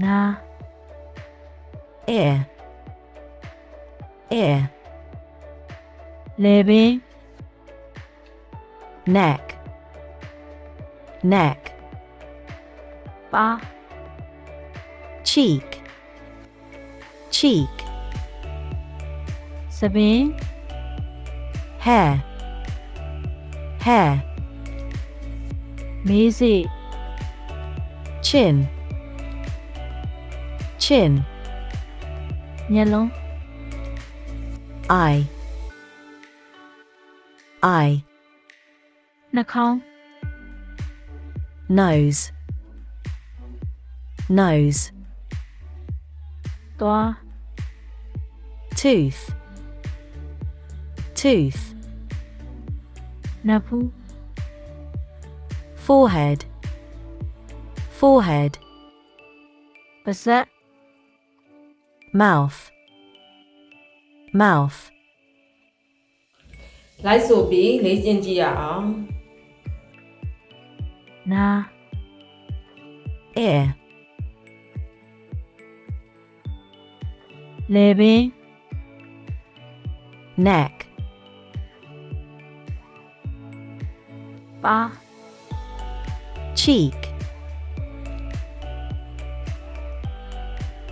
Na. ear, ear, Lebe. neck, neck, Pa. cheek, cheek, Sabin. hair, hair, Mezi. chin, chin, Nyalong. eye, eye, Nakong. nose, nose, Toa. tooth, tooth, Napu. forehead, forehead, Pasat. mouth, mouth, လိုက်ဆိုပြီးလေ့ကျင့်ကြည့်ရအောင် Na. ear, Lebe. neck, Pa. cheek,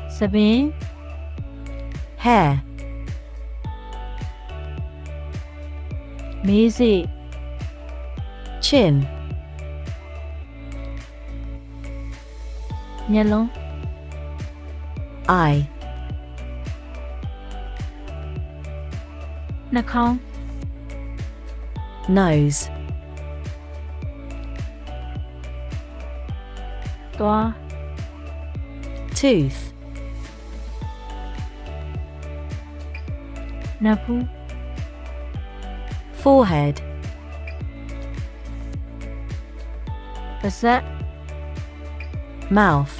Sabin. hair, Mezi. chin, Nyalong. eye, Nakong. nose, Toa. tooth, Napu. forehead, Pasat. mouth,